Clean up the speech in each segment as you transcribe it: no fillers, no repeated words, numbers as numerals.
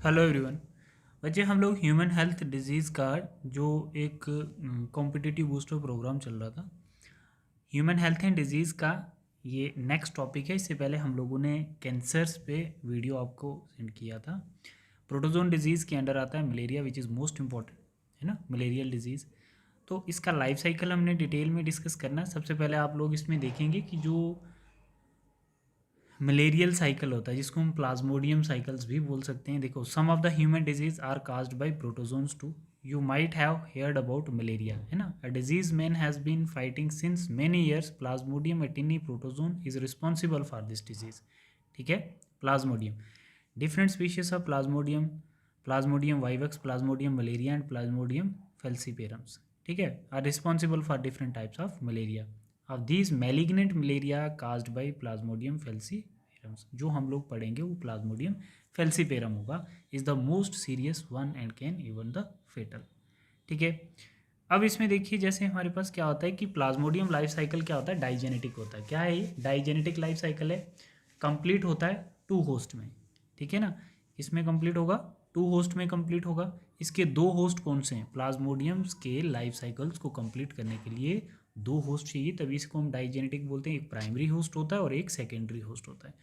Hello everyone. बच्चे हम लोग ह्यूमन हेल्थ डिजीज़ का जो एक कॉम्पिटिटिव बूस्टर प्रोग्राम चल रहा था, ह्यूमन हेल्थ एंड डिजीज़ का ये नेक्स्ट टॉपिक है। इससे पहले हम लोगों ने कैंसर्स पे वीडियो आपको सेंड किया था। प्रोटोजोन डिजीज़ के अंडर आता है malaria which is most important, है ना, मलेरियल डिजीज़। तो इसका लाइफ साइकिल हमने डिटेल में डिस्कस करना है। सबसे पहले आप लोग इसमें देखेंगे कि जो मलेरियल साइकिल होता है जिसको हम प्लाज्मोडियम साइकिल्स भी बोल सकते हैं। देखो, some of the human disease are caused by protozoans too. You might have heard about malaria, है ना, a disease man has been fighting since many years. Plasmodium a tiny protozoan is responsible for this disease. ठीक है, plasmodium, different species of plasmodium, plasmodium vivax, plasmodium malaria and plasmodium falciparums, ठीक है, are responsible for different types of malaria. Of these malignant malaria caused by plasmodium फेल्सीपेरम्स, जो हम लोग पढ़ेंगे वो plasmodium falciparum होगा, is the most serious one and can even the fatal. ठीक है, अब इसमें देखिए जैसे हमारे पास क्या होता है कि प्लाज्मोडियम लाइफ साइकिल क्या होता है, डाइजेनेटिक होता है। क्या है ये? डाइजेनेटिक लाइफ साइकिल है, कंप्लीट होता है टू होस्ट में। ठीक है ना, इसमें कंप्लीट होगा, टू होस्ट में कंप्लीट होगा। इसके दो होस्ट कौन से हैं? प्लाज्मोडियम्स के लाइफ साइकिल्स को कंप्लीट करने के लिए दो होस्ट चाहिए, तभी इसको हम डाइजेनेटिक बोलते हैं। एक प्राइमरी होस्ट होता है और एक सेकेंडरी होस्ट होता है।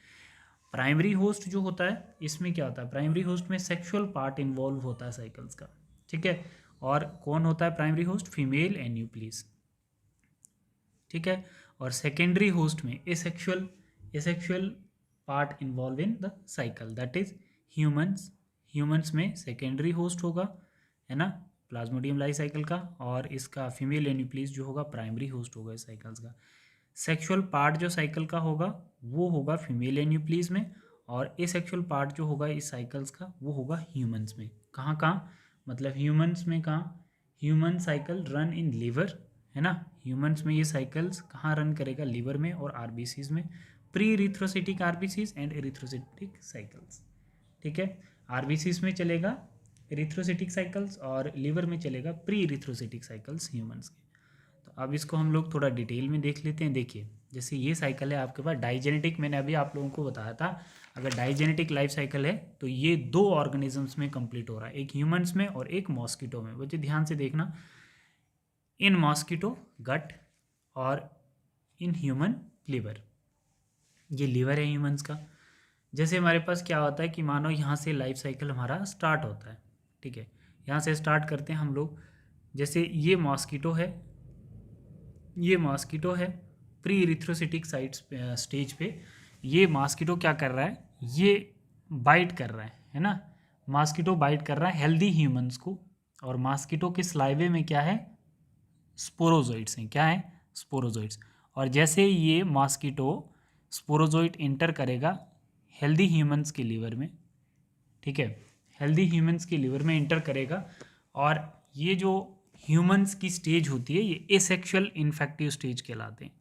प्राइमरी होस्ट जो होता है इसमें क्या होता है, प्राइमरी होस्ट में सेक्सुअल पार्ट इन्वॉल्व होता है साइकिल्स का। ठीक है, और कौन होता है प्राइमरी होस्ट? फीमेल एन्यूप्लीज। ठीक है, और सेकेंडरी होस्ट में asexual part involve in the cycle, that is humans. Humans में सेकेंडरी होस्ट होगा, है ना, प्लाज्मोडियम लाइफ साइकिल का, और इसका फीमेल एन्यूप्लीज जो होगा प्राइमरी होस्ट होगा इस साइकिल्स का। सेक्सुअल पार्ट जो साइकिल का होगा वो होगा फीमेल एन्यूप्लीज में, और एसेक्सुअल पार्ट जो होगा इस साइकिल्स का वो होगा ह्यूमंस में। कहाँ कहाँ, मतलब ह्यूमंस में कहाँ? Human cycle run in liver, है ना, ह्यूमंस में ये साइकिल्स कहाँ रन करेगा? लिवर में और आरबीसीज में, pre erythrocytic RBCs and erythrocytic cycles. ठीक है, आरबीसीज में चलेगा इरिथ्रोसाइटिक साइकिल्स और लिवर में चलेगा प्री इरिथ्रोसाइटिक साइकिल्स ह्यूमंस के। तो अब इसको हम लोग थोड़ा डिटेल में देख लेते हैं। देखिए, जैसे ये साइकिल है आपके पास डाइजेनेटिक, मैंने अभी आप लोगों को बताया था, अगर डाइजेनेटिक लाइफ साइकिल है तो ये दो ऑर्गेनिजम्स में कंप्लीट हो रहा है, एक ह्यूमंस में और एक मॉस्किटो में। बच्चे ध्यान से देखना, इन मॉस्किटो गट और इन ह्यूमन लिवर। ये लिवर है ह्यूमंस का। जैसे हमारे पास क्या होता है कि मानो यहाँ से लाइफ साइकिल हमारा स्टार्ट होता है। ठीक है, यहाँ से स्टार्ट करते हैं हम लोग। जैसे ये मॉस्किटो है, ये मॉस्किटो है प्री इरिथ्रोसिटिक साइट्स स्टेज पे। ये मॉस्किटो क्या कर रहा है? ये बाइट कर रहा है ना, मॉस्किटो बाइट कर रहा है हेल्दी ह्यूमंस को। और मॉस्किटो के स्लाइवे में क्या है? स्पोरोजोइट्स हैं। क्या है? स्पोरोजोइट्स। और जैसे ये मॉस्किटो स्पोरोजोइट इंटर करेगा हेल्दी ह्यूमंस के लीवर में, ठीक है, हेल्दी ह्यूमंस के लिवर में इंटर करेगा, और ये जो ह्यूमंस की स्टेज होती है ये एसेक्सुअल इन्फेक्टिव स्टेज कहलाते हैं।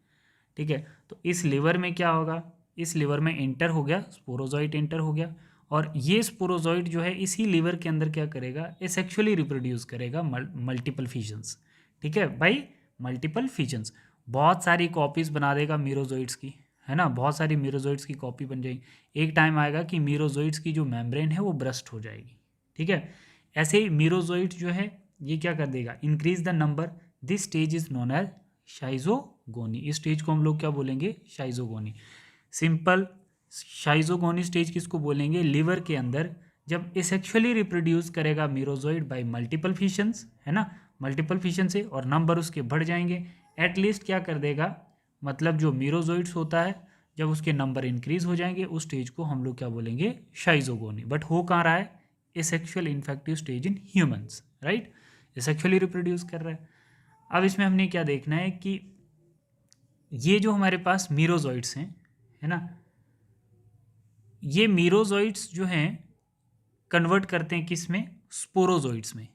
ठीक है, तो इस लिवर में क्या होगा? इस लिवर में इंटर हो गया, स्पोरोजोइट इंटर हो गया, और ये स्पोरोजोइट जो है इसी लिवर के अंदर क्या करेगा? एसेक्सुअली रिप्रोड्यूस करेगा मल्टीपल फिशंस। ठीक है भाई, मल्टीपल फिशंस, बहुत सारी कॉपीज बना देगा मीरोजोइट्स की, है ना, बहुत सारी मीरोजोइट्स की कॉपी बन जाएगी। एक टाइम आएगा कि मीरोजोइट्स की जो मेम्ब्रेन है वो ब्रस्ट हो जाएगी। ठीक है, ऐसे ही मीरोजोइट जो है ये क्या कर देगा? Increase the number. This stage is known as schizogony. इस स्टेज को हम लोग क्या बोलेंगे? शाइजोगोनी। सिंपल शाइजोगोनी स्टेज किसको बोलेंगे? लिवर के अंदर जब एसेक्सुअली रिप्रोड्यूस करेगा मीरोजोइड बाय मल्टीपल फिशंस, है ना, मल्टीपल फिशन से, और नंबर उसके बढ़ जाएंगे। एटलीस्ट क्या कर देगा, मतलब जो मीरोजोइड्स होता है जब उसके नंबर इंक्रीज हो जाएंगे उस स्टेज को हम लोग क्या बोलेंगे? शाइजोगोनी। बट हो कहाँ रहा है? Asexual infective stage in humans, right, asexually reproduce कर रहा है। अब इसमें हमने क्या देखना है कि ये जो हमारे पास मीरोजोइड्स हैं, है ना, ये मीरोजोइड्स जो हैं कन्वर्ट करते हैं किस में? स्पोरोजोइड्स में।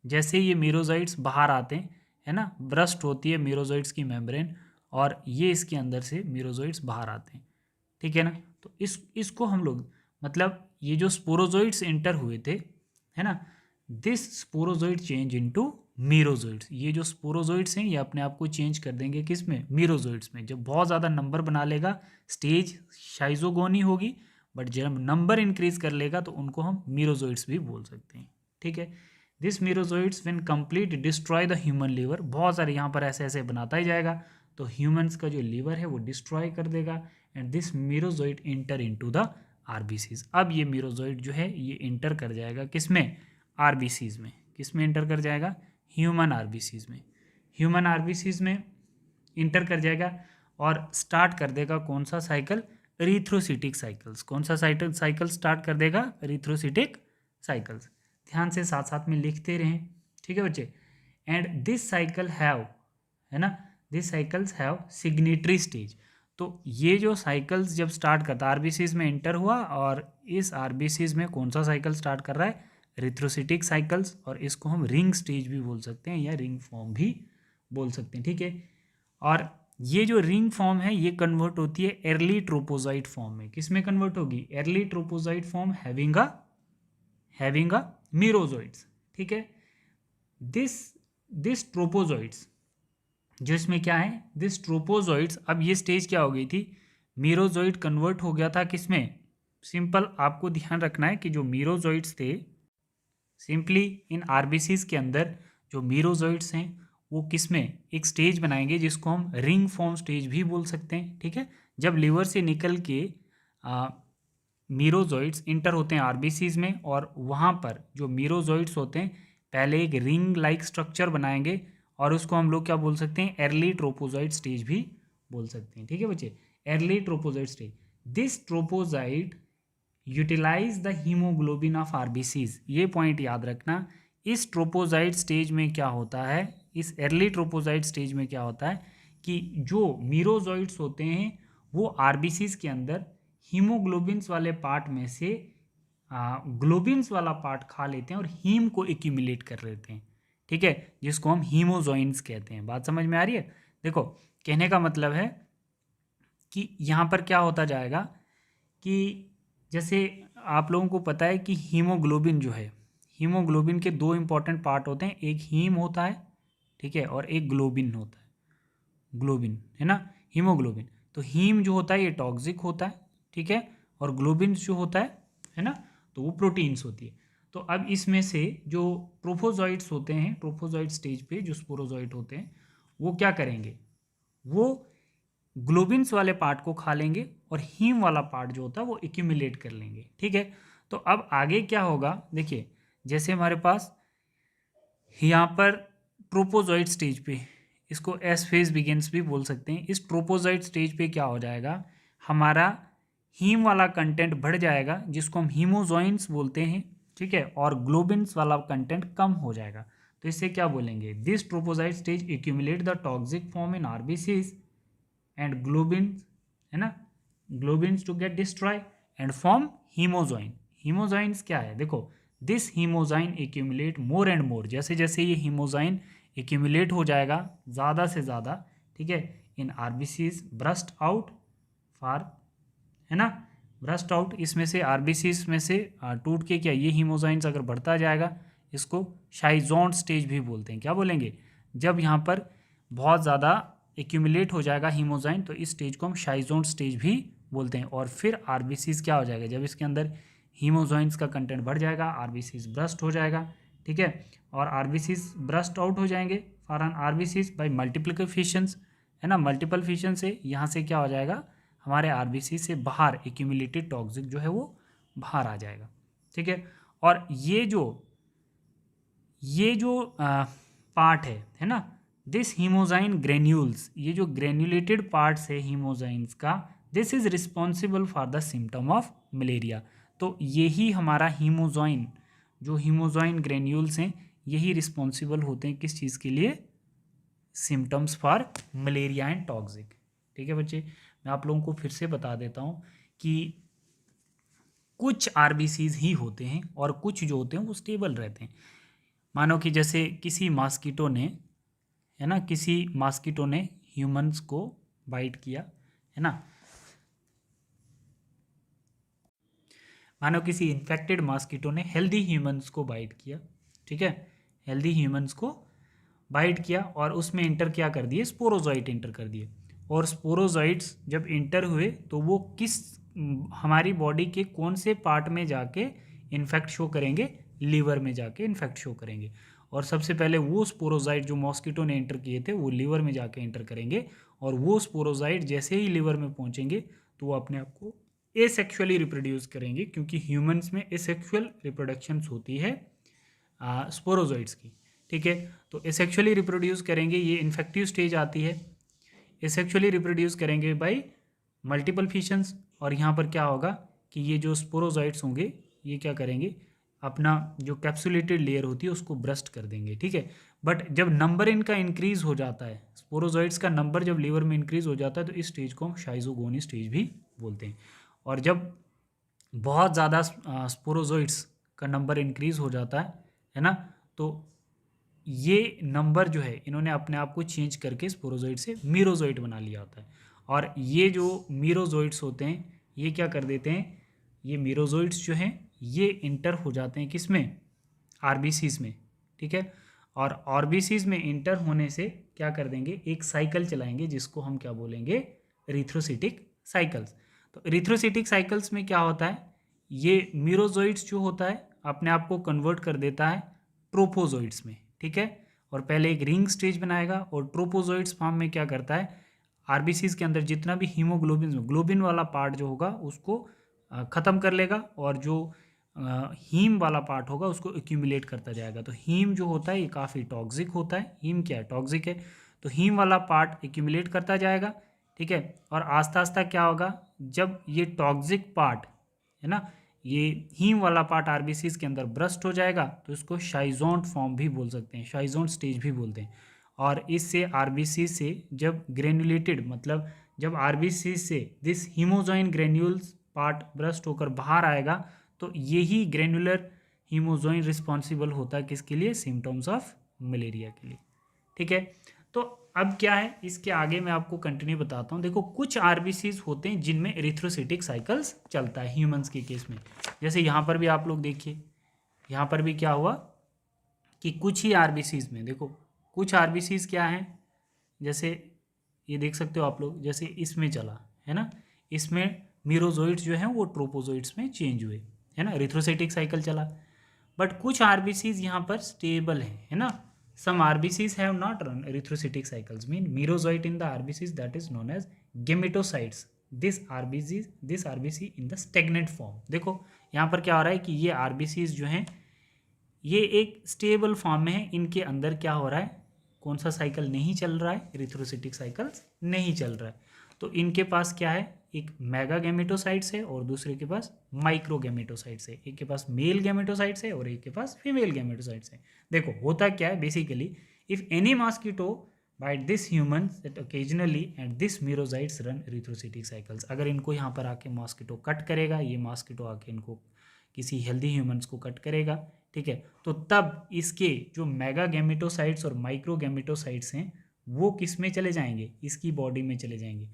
जैसे ये मीरोजोइड्स बाहर आते हैं, है ना, ब्रस्ट होती है मीरोजोइड्स की मेम्ब्रेन, और ये इसके अंदर से मीरोजोइड्स बाहर आते हैं। ठीक है ना, तो इसको हम लोग, मतलब ये जो स्पोरोजोइड्स एंटर हुए थे, है ना, दिस स्पोरोजोइड चेंज इनटू मीरोजोइड्स। ये जो स्पोरोजोइड्स हैं ये अपने आप को चेंज कर देंगे किस में? मीरोजोइड्स में। जब बहुत ज़्यादा नंबर बना लेगा स्टेज शाइजोगोनी होगी, बट जब नंबर इंक्रीज कर लेगा तो उनको हम मीरोजोइड्स भी बोल सकते हैं, ठीक है। This merozoites when complete destroy the human liver, बहुत सारे यहाँ पर ऐसे ऐसे बनाता ही जाएगा, तो ह्यूमंस का जो लीवर है वो डिस्ट्रॉय कर देगा, and this merozoite enter into the RBCs. अब ये मीरोजोइड जो है ये इंटर कर जाएगा किसमें, आरबीसीज में। किसमें इंटर कर जाएगा, ह्यूमन आरबीसीज में। ह्यूमन आरबीसीज में इंटर कर जाएगा और स्टार्ट कर देगा कौन सा साइकिल, एरिथ्रोसिटिक साइकिल्स। कौन सा साइकिल स्टार्ट कर देगा, एरिथ्रोसिटिक साइकिल्स। ध्यान से साथ साथ में लिखते रहें, ठीक है बच्चे। एंड दिस साइकिल हैव, है ना, this cycles have signatory stage. तो ये जो साइकिल्स जब स्टार्ट करता है, आरबीसीज में इंटर हुआ और इस आरबीसीज में कौन सा साइकिल स्टार्ट कर रहा है, एरिथ्रोसिटिक साइकिल्स, और इसको हम रिंग स्टेज भी बोल सकते हैं या रिंग फॉर्म भी बोल सकते हैं, ठीक है। और ये जो रिंग फॉर्म है ये कन्वर्ट होती है अर्ली ट्रोपोजाइट फॉर्म में। किस में कन्वर्ट होगी, अर्ली ट्रोपोजाइट फॉर्म हैविंग अ मीरोजोइड्स, ठीक है। दिस ट्रोपोजोइड्स, जो इसमें क्या है, दिस ट्रोपोजोइड्स, अब ये स्टेज क्या हो गई थी, मीरोजोइड कन्वर्ट हो गया था किसमें। सिंपल आपको ध्यान रखना है कि जो मीरोजोइड्स थे, सिंपली इन आरबीसीज के अंदर जो मीरोजोइड्स हैं वो किसमें एक स्टेज बनाएंगे जिसको हम रिंग फॉर्म स्टेज भी बोल सकते हैं, ठीक है। जब लीवर से निकल के मीरोजोइड्स इंटर होते हैं आरबीसीज में, और वहाँ पर जो मीरोजोइड्स होते हैं पहले एक रिंग लाइक स्ट्रक्चर बनाएंगे, और उसको हम लोग क्या बोल सकते हैं, अर्ली ट्रोपोजाइट स्टेज भी बोल सकते हैं, ठीक है बच्चे। Early trophozoite stage, this trophozoite utilize the haemoglobin of RBCs. ये पॉइंट याद रखना, इस ट्रोपोजाइट स्टेज में क्या होता है, इस अर्ली ट्रोपोजाइट स्टेज में क्या होता है कि जो मीरोजोइड्स होते हैं वो आरबीसीज के अंदर हीमोग्लोबिन्स वाले पार्ट में से ग्लोबिन्स वाला पार्ट खा लेते हैं और हीम को एक्यूमुलेट कर लेते हैं, ठीक है, जिसको हम हीमोजोइंस कहते हैं। बात समझ में आ रही है। देखो कहने का मतलब है कि यहाँ पर क्या होता जाएगा कि जैसे आप लोगों को पता है कि हीमोग्लोबिन जो है, हीमोग्लोबिन के दो इंपॉर्टेंट पार्ट होते हैं, एक हीम होता है, ठीक है, और एक ग्लोबिन होता है, ग्लोबिन, है ना, हीमोग्लोबिन। तो हीम जो होता है ये टॉक्सिक होता है, ठीक है, और ग्लोबिन जो होता है ना, तो वो प्रोटीन्स होती है। तो अब इसमें से जो ट्रोफोजॉइट्स होते हैं, ट्रोफोजॉइट स्टेज पे जो स्पोरोजॉइट होते हैं वो क्या करेंगे, वो ग्लोबिन्स वाले पार्ट को खा लेंगे और हीम वाला पार्ट जो होता है वो एक्यूमुलेट कर लेंगे, ठीक है। तो अब आगे क्या होगा, देखिए जैसे हमारे पास यहाँ पर ट्रोपोजॉइट स्टेज पे, इसको एस फेज बिगिंस भी बोल सकते हैं, इस ट्रोपोजॉइट स्टेज पे क्या हो जाएगा, हमारा हीम वाला कंटेंट बढ़ जाएगा जिसको हम हीमोजॉइंस बोलते हैं, ठीक है, और ग्लोबिन्स वाला कंटेंट कम हो जाएगा। तो इससे क्या बोलेंगे, this trophozoite stage accumulate the toxic form in RBCs and globins, है ना, globins to get destroy and form haemozoin. Haemozoins क्या है, देखो this haemozoin accumulate more and more, जैसे जैसे ये हीमोजाइन एक्यूमुलेट हो जाएगा ज़्यादा से ज़्यादा, ठीक है, इन आरबीसीज ब्रस्ट आउट फॉर, है ना, ब्रस्ट आउट, इसमें से आरबीसीज में से टूट के क्या ये हीमोजाइंस अगर बढ़ता जाएगा, इसको शाइजोन स्टेज भी बोलते हैं। क्या बोलेंगे, जब यहाँ पर बहुत ज़्यादा एक्यूमुलेट हो जाएगा हीमोजाइन तो इस स्टेज को हम शाइजोन स्टेज भी बोलते हैं। और फिर आरबीसीज क्या हो जाएगा, जब इसके अंदर हीमोजॉइंस का कंटेंट बढ़ जाएगा, आरबीसीज ब्रस्ट हो जाएगा, ठीक है, और आरबीसीज ब्रस्ट आउट हो जाएंगे for an RBCs by multiple fissions, है ना, मल्टीपल फिशन से यहाँ से क्या हो जाएगा, हमारे आरबीसी से बाहर एक्यूमुलेटेड टॉक्सिक जो है वो बाहर आ जाएगा, ठीक है। और ये जो पार्ट है ना, दिस हीमोजाइन ग्रेन्यूल्स, ये जो ग्रेन्यूलेटेड पार्ट्स है हीमोजाइंस का, this is responsible for the symptom of malaria. तो यही हमारा हीमोजॉइन, जो हीमोजॉइन ग्रेन्यूल्स हैं यही रिस्पॉन्सिबल होते हैं किस चीज़ के लिए, symptoms for malaria and toxic, ठीक है बच्चे। मैं आप लोगों को फिर से बता देता हूँ कि कुछ आरबीसीज ही होते हैं और कुछ जो होते हैं वो स्टेबल रहते हैं। मानो कि जैसे किसी मॉस्किटो ने, है ना, किसी मॉस्किटो ने ह्यूमंस को बाइट किया, है ना, मानो किसी इन्फेक्टेड मॉस्किटो ने हेल्दी ह्यूमंस को बाइट किया, ठीक है, हेल्दी ह्यूमंस को बाइट किया और उसमें इंटर क्या कर दिए, स्पोरोजॉइट इंटर कर दिए। और स्पोरोजॉइट्स जब इंटर हुए तो वो किस हमारी बॉडी के कौन से पार्ट में जाके इन्फेक्ट शो करेंगे, लीवर में जाके इन्फेक्ट शो करेंगे। और सबसे पहले वो स्पोरोजाइट जो मॉस्किटो ने एंटर किए थे वो लीवर में जाके एंटर करेंगे, और वो स्पोरोजाइट जैसे ही लीवर में पहुंचेंगे तो वो अपने आप को एसेक्सुअली रिप्रोड्यूस करेंगे, क्योंकि ह्यूमंस में एसेक्सुअल रिप्रोडक्शंस होती है स्पोरोजोइट्स की। ठीक है, तो एसेक्सुअली रिप्रोड्यूस करेंगे, ये इन्फेक्टिव स्टेज आती है। एसेक्सुअली रिप्रोड्यूस करेंगे बाय मल्टीपल फिशंस, और यहाँ पर क्या होगा कि ये जो स्पोरोजोइट्स होंगे ये क्या करेंगे, अपना जो कैप्सुलेटेड लेयर होती है उसको ब्रस्ट कर देंगे। ठीक है, बट जब नंबर इनका इंक्रीज हो जाता है, स्पोरोजोइट्स का नंबर जब लीवर में इंक्रीज हो जाता है तो इस स्टेज को हम शाइजोगोनी स्टेज भी बोलते हैं। और जब बहुत ज़्यादा स्पोरोजोइट्स का नंबर इंक्रीज हो जाता है ना, तो ये नंबर जो है इन्होंने अपने आप को चेंज करके स्पोरोजोइट से मीरोजोइट बना लिया होता है। और ये जो मीरोजोइट्स होते हैं ये क्या कर देते हैं, ये मीरोजोइट्स जो हैं ये इंटर हो जाते हैं किसमें, आरबीसीज में। ठीक है, और आरबीसीज में इंटर होने से क्या कर देंगे, एक साइकिल चलाएंगे जिसको हम क्या बोलेंगे, इरिथ्रोसिटिक साइकिल्स। तो इरिथ्रोसिटिक साइकिल्स में क्या होता है, ये मीरोजोइट्स जो होता है अपने आप को कन्वर्ट कर देता है ट्रोपोजोइट्स में। ठीक है, और पहले एक रिंग स्टेज बनाएगा, और ट्रोपोजोइट्स फॉर्म में क्या करता है, आरबीसीज के अंदर जितना भी हीमोग्लोबिन ग्लोबिन वाला पार्ट जो होगा उसको ख़त्म कर लेगा, और जो हीम वाला पार्ट होगा उसको एक्यूमुलेट करता जाएगा। तो हीम जो होता है ये काफ़ी टॉक्सिक होता है, हीम क्या है, टॉक्सिक है, तो हीम वाला पार्ट एक्यूमुलेट करता जाएगा। ठीक है, और आस्ता आस्ता क्या होगा, जब ये टॉक्सिक पार्ट है ना, ये हीम वाला पार्ट आरबीसीज के अंदर ब्रस्ट हो जाएगा तो इसको शाइजोंट फॉर्म भी बोल सकते हैं, शाइजोंट स्टेज भी बोलते हैं। और इससे आरबीसी से जब ग्रेनुलेटेड, मतलब जब आरबीसी से this hemozoin granules part burst होकर बाहर आएगा तो यही ग्रेनुलर हीमोजोइन रिस्पॉन्सिबल होता है किसके लिए, सिम्टम्स ऑफ मलेरिया के लिए। ठीक है, तो अब क्या है, इसके आगे मैं आपको कंटिन्यू बताता हूँ। देखो कुछ आरबीसीज होते हैं जिनमें एरिथ्रोसिटिक साइकिल्स चलता है ह्यूमंस के केस में, जैसे यहाँ पर भी आप लोग देखिए, यहाँ पर भी क्या हुआ कि कुछ ही आरबीसीज में, देखो कुछ आरबीसीज क्या हैं, जैसे ये देख सकते हो आप लोग, जैसे इसमें चला है ना, इसमें मीरोजोइट्स जो हैं वो ट्रोपोजोइट्स में चेंज हुए, है ना, एरिथ्रोसाइटिक साइकिल चला। बट कुछ आरबीसीज यहाँ पर स्टेबल है ना, some RBCs have not run erythrocytic cycles, mean merozoite in the RBCs that is known as gametocytes, this RBC in the stagnant form. देखो यहाँ पर क्या हो रहा है कि ये आरबीसीज जो हैं ये एक स्टेबल फॉर्म में है, इनके अंदर क्या हो रहा है, कौन सा साइकिल नहीं चल रहा है, एरिथ्रोसिटिक साइकिल्स नहीं चल रहा है। तो इनके पास क्या है, एक मेगा गैमेटोसाइट्स है और दूसरे के पास माइक्रो गैमेटोसाइट्स है, एक के पास मेल गैमेटोसाइट्स है और एक के पास फीमेल गैमेटोसाइट्स है। देखो होता क्या है basically, if any mosquito bite this humans that occasionally and this merozoites run erythrocytic cycles, अगर इनको यहाँ पर आके मॉस्किटो कट करेगा, ये मॉस्किटो आके इनको किसी हेल्दी ह्यूमंस को कट करेगा, ठीक है, तो तब इसके जो मेगा गैमेटोसाइट्स और माइक्रो गैमेटोसाइट्स हैं वो किस में चले जाएंगे, इसकी बॉडी में चले जाएंगे।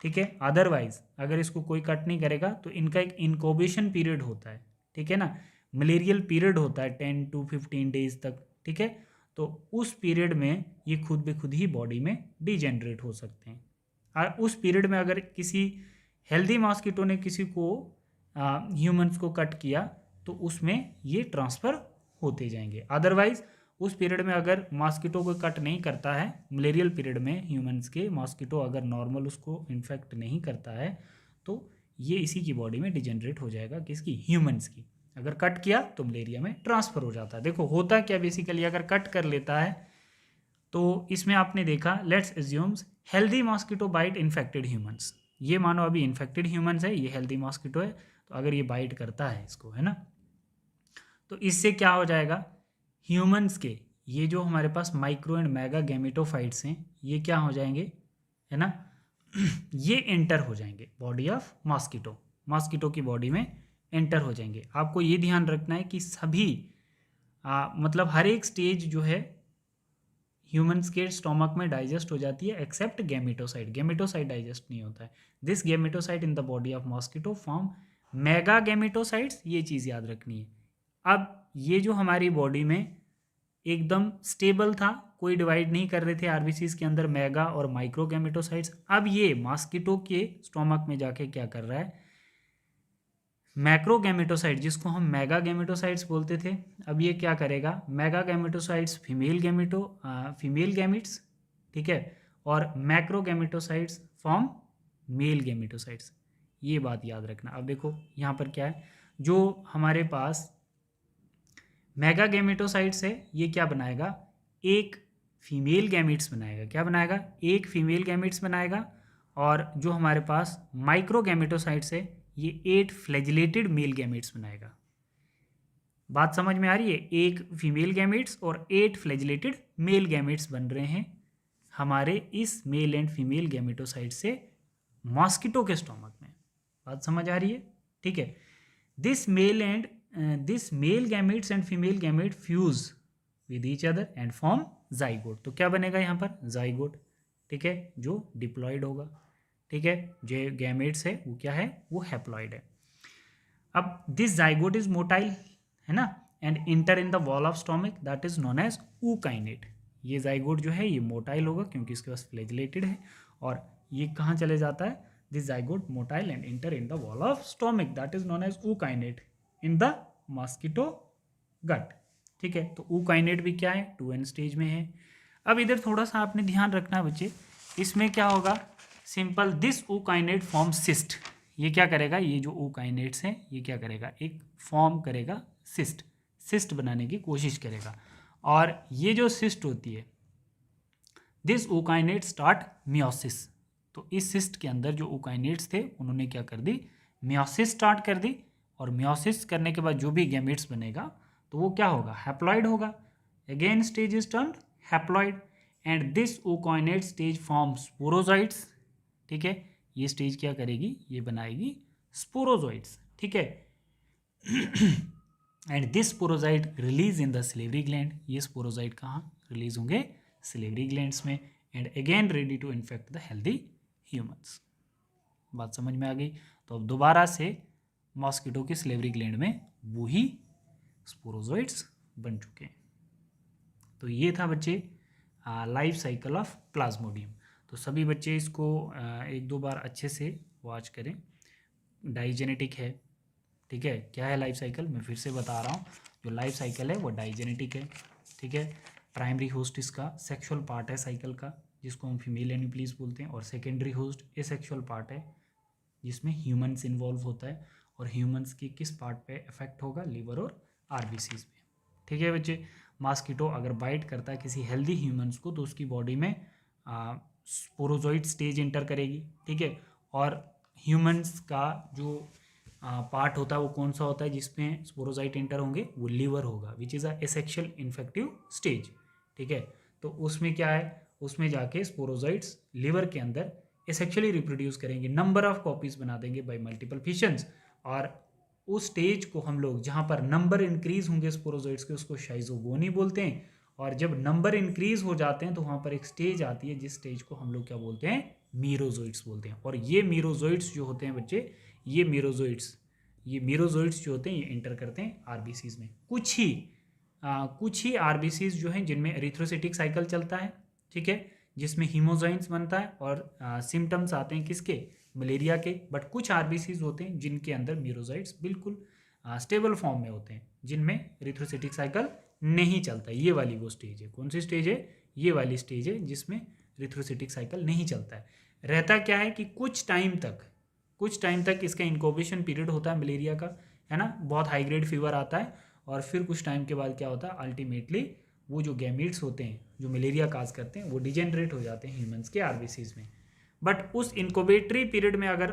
ठीक है, अदरवाइज अगर इसको कोई कट नहीं करेगा तो इनका एक इनक्यूबेशन पीरियड होता है, ठीक है ना, मलेरियल पीरियड होता है 10 to 15 डेज तक। ठीक है, तो उस पीरियड में ये खुद ब खुद ही बॉडी में डिजेनरेट हो सकते हैं, और उस पीरियड में अगर किसी हेल्दी मॉस्किटो ने किसी को ह्यूमंस को कट किया तो उसमें ये ट्रांसफ़र होते जाएंगे। अदरवाइज उस पीरियड में अगर मॉस्किटो को कट नहीं करता है, मलेरियल पीरियड में ह्यूमंस के मॉस्किटो अगर नॉर्मल उसको इन्फेक्ट नहीं करता है तो ये इसी की बॉडी में डिजेनरेट हो जाएगा, किसकी, ह्यूमंस की। अगर कट किया तो मलेरिया में ट्रांसफ़र हो जाता है। देखो होता क्या बेसिकली, अगर कट कर लेता है तो इसमें आपने देखा, let's assumes healthy mosquito bite infected humans, ये मानो अभी इन्फेक्टेड ह्यूमंस है, ये हेल्दी मॉस्किटो है, तो अगर ये बाइट करता है इसको, है ना, तो इससे क्या हो जाएगा, ह्यूमंस के ये जो हमारे पास माइक्रो एंड मेगा गैमेटोफाइट्स हैं ये क्या हो जाएंगे, है ना, ये एंटर हो जाएंगे बॉडी ऑफ मॉस्किटो, मॉस्किटो की बॉडी में एंटर हो जाएंगे। आपको ये ध्यान रखना है कि सभी मतलब हर एक स्टेज जो है ह्यूमंस के स्टोमक में डाइजेस्ट हो जाती है एक्सेप्ट गैमेटोसाइट, गैमेटोसाइट डाइजेस्ट नहीं होता है। This gametocyte in the body of mosquito form mega gametocytes, ये चीज़ याद रखनी है। अब ये जो हमारी बॉडी में एकदम स्टेबल था, कोई डिवाइड नहीं कर रहे थे आरबीसीज के अंदर मेगा और माइक्रो गैमेटोसाइट्स, अब ये मॉस्किटो के स्टोमक में जाके क्या कर रहा है, मैक्रो गैमेटोसाइट जिसको हम मेगा गैमेटोसाइट्स बोलते थे, अब ये क्या करेगा, मेगा गैमेटोसाइट्स फीमेल गैमिट्स, ठीक है, और macro gametocytes form male gametocytes. ये बात याद रखना। अब देखो यहाँ पर क्या है, जो हमारे पास मेगा गैमेटोसाइट्स है ये क्या बनाएगा, एक फीमेल गैमिट्स बनाएगा। क्या बनाएगा, एक फीमेल गैमिट्स बनाएगा। और जो हमारे पास माइक्रो गैमेटोसाइट्स है ये 8 फ्लैजिलेटेड मेल गैमेट्स बनाएगा। बात समझ में आ रही है, एक फीमेल गैमेट्स और 8 फ्लैजिलेटेड मेल गैमेट्स बन रहे हैं हमारे इस मेल एंड फीमेल गैमेटोसाइट से मॉस्किटो के स्टोमक में। बात समझ आ रही है, ठीक है। This male gametes and female gamete fuse with each other and form zygote. तो क्या बनेगा यहाँ पर, जाइगोट, ठीक है, जो डिप्लॉयड होगा, ठीक है। जो गैमेट्स है वो क्या है, वो हैप्लॉयड है। अब दिस जाइगोट इज मोटाइल, है ना, and enter in the wall of stomach, that is known as ookinete. ये जाइगोट जो है ये मोटाइल होगा क्योंकि इसके पास फ्लैजिलेटेड है, और ये कहाँ चले जाता है, this zygote motile and enter in the wall of stomach, that is known as ookinete in the mosquito gut, ठीक है। तो ऊकाइनेट भी क्या है, 2n स्टेज में है। अब इधर थोड़ा सा आपने ध्यान रखना बच्चे, इसमें क्या होगा, सिंपल दिस ऊकाइनेट फॉर्म सिस्ट। ये क्या करेगा, ये जो ऊकाइनेट्स हैं ये क्या करेगा, एक फॉर्म करेगा सिस्ट बनाने की कोशिश करेगा। और ये जो सिस्ट होती है, दिस ऊकाइनेट स्टार्ट मियोसिस। तो इस सिस्ट के अंदर जो ऊकाइनेट्स थे उन्होंने क्या कर दी, मियोसिस स्टार्ट कर दी। और मियोसिस करने के बाद जो भी गैमेट्स बनेगा तो वो क्या होगा, हैप्लॉइड होगा। Again stage is termed haploid and this ookinete stage form sporozoites, ठीक है। ये स्टेज क्या करेगी, ये बनाएगी स्पोरोजॉइट्स, ठीक है। And this sporozoite release in the salivary gland. ये स्पोरोजाइट कहाँ रिलीज होंगे, सिलेवरी ग्लैंड्स में। And again ready to infect the healthy humans. बात समझ में आ गई। तो अब दोबारा से मॉस्किटो के सिलेवरी ग्लैंड में वही स्पोरोजॉइट्स बन चुके हैं। तो ये था बच्चे लाइफ साइकिल ऑफ प्लाज्मोडियम। तो सभी बच्चे इसको एक दो बार अच्छे से वॉच करें। डाइजेनेटिक है, ठीक है। क्या है लाइफ साइकिल, मैं फिर से बता रहा हूँ, जो लाइफ साइकिल है वो डाइजेनेटिक है, ठीक है। प्राइमरी होस्ट इसका सेक्सुअल पार्ट है साइकिल का, जिसको हम फीमेल एनिप्लीज बोलते हैं। और सेकेंडरी होस्ट एसेक्सुअल पार्ट है जिसमें ह्यूमंस इन्वॉल्व होता है। और ह्यूमंस की किस पार्ट पे इफेक्ट होगा, लिवर और आरबीसीज में, ठीक है बच्चे। मॉस्किटो अगर बाइट करता है किसी हेल्दी ह्यूमंस को तो उसकी बॉडी में स्पोरोजॉइट स्टेज एंटर करेगी, ठीक है। और ह्यूमंस का जो पार्ट होता है वो कौन सा होता है जिसमें स्पोरोजाइट एंटर होंगे, वो लीवर होगा, which is a asexual infective stage, ठीक है। तो उसमें क्या है, उसमें जाके स्पोरोजाइट्स लीवर के अंदर एसेक्सुअली रिप्रोड्यूस करेंगे, नंबर ऑफ कॉपीज बना देंगे बाय मल्टीपल फिशंस। और उस स्टेज को हम लोग जहाँ पर नंबर इंक्रीज होंगे स्पोरोजाइट्स के उसको शाइजोगोनी बोलते हैं। और जब नंबर इंक्रीज हो जाते हैं तो वहाँ पर एक स्टेज आती है जिस स्टेज को हम लोग क्या बोलते हैं, मीरोजोइट्स बोलते हैं। और ये मीरोजोइट्स जो होते हैं बच्चे, ये मीरोजोइट्स जो होते हैं ये एंटर करते हैं आरबीसीज में। कुछ ही आरबीसीज जो हैं जिनमें एरिथ्रोसाइटिक साइकिल चलता है, ठीक है, जिसमें हीमोजाइंस बनता है और सिम्टम्स आते हैं किसके, मलेरिया के। बट कुछ आरबीसीज होते हैं जिनके अंदर मीरोजाइट्स बिल्कुल स्टेबल फॉर्म में होते हैं, जिनमें एरिथ्रोसाइटिक साइकिल नहीं चलता। ये वाली वो स्टेज है, कौन सी स्टेज है, ये वाली स्टेज है जिसमें एरिथ्रोसाइटिक साइकिल नहीं चलता है। रहता क्या है कि कुछ टाइम तक इसका इंक्यूबेशन पीरियड होता है मलेरिया का, है ना, बहुत हाई ग्रेड फीवर आता है। और फिर कुछ टाइम के बाद क्या होता है, अल्टीमेटली वो जो गैमीट्स होते हैं जो मलेरिया काज करते हैं वो डिजेनरेट हो जाते हैं ह्यूमंस के आरबीसीज में। बट उस इंक्यूबेटरी पीरियड में अगर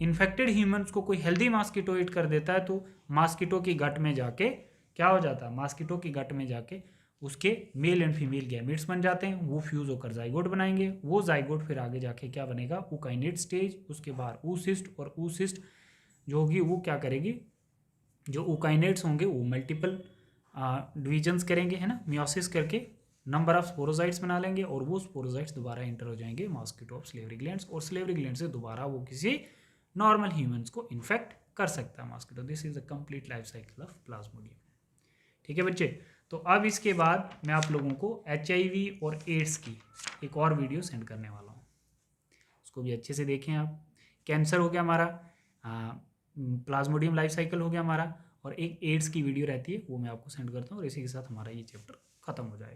इन्फेक्टेड ह्यूमंस को कोई हेल्दी मॉस्किटो हिट कर देता है तो मॉस्किटो की गट में जाके क्या हो जाता है, मॉस्किटो की गट में जाके उसके मेल एंड फीमेल गैमेट्स बन जाते हैं, वो फ्यूज होकर जाइगोट बनाएंगे। वो जाइगोट फिर आगे जाके क्या बनेगा, ऊकाइनेट स्टेज, उसके बाद ऊसिस्ट, और ऊसिस्ट जो होगी वो क्या करेगी, जो ऊकाइनेट्स होंगे वो मल्टीपल डिविजन्स करेंगे, है ना, मियोसिस करके नंबर ऑफ स्पोरोजाइट्स बना लेंगे। और वो स्पोरोजाइट्स दोबारा एंटर हो जाएंगे मॉस्किटो ऑफ सिलेवरी ग्लैंड्स, और सिलेवरी ग्लैंड से दोबारा वो किसी नॉर्मल ह्यूमंस को इन्फेक्ट कर सकता है mosquito. This is the complete life cycle of Plasmodium, ठीक है बच्चे। तो अब इसके बाद मैं आप लोगों को HIV और एड्स की एक और वीडियो सेंड करने वाला हूँ, उसको भी अच्छे से देखें आप। कैंसर हो गया हमारा, प्लाज्मोडियम लाइफ साइकिल हो गया हमारा, और एक एड्स की वीडियो रहती है वो मैं आपको सेंड करता हूँ, और इसी के साथ हमारा ये चैप्टर खत्म हो जाएगा।